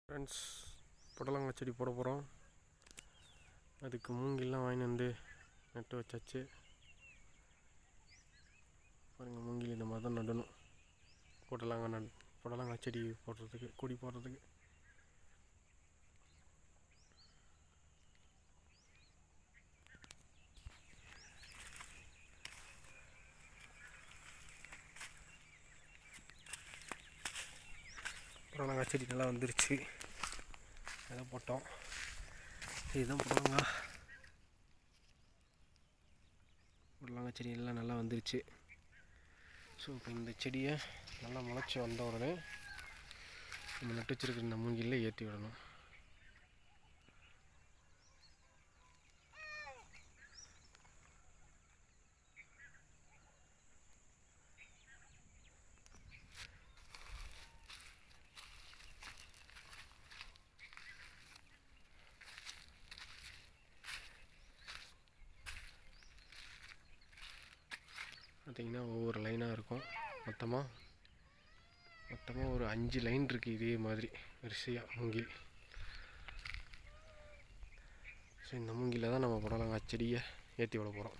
Friends, புடலங்காய் செடி போட போகிறோம். அதுக்கு மூங்கில்லாம் வாங்கிட்டு வந்து நட்டு வச்சாச்சு. பாருங்கள், மூங்கில் இந்த மாதிரி தான் நடணும். புடலங்காய் செடி போடுறதுக்கு, கொடி போடுறதுக்கு. புடலங்காய் செடி நல்லா வந்துருச்சு. அதை போட்டோம். இதுதான் புடலங்காய் செடி எல்லாம் நல்லா வந்துருச்சு. ஸோ இப்போ இந்த செடியை நல்லா முளைச்சி வந்த உடனே நம்ம நட்டு வச்சுருக்கிற இந்த மூங்கிலில் ஏற்றி விடணும். பார்த்திங்கன்னா ஒவ்வொரு லைனாக இருக்கும். மொத்தமாக ஒரு 5 லைன் இருக்குது இதே மாதிரி வரிசையாக மூங்கில். ஸோ இந்த மூங்கில தான் நம்ம புடலங்காய் செடியை ஏற்றி விட போகிறோம்.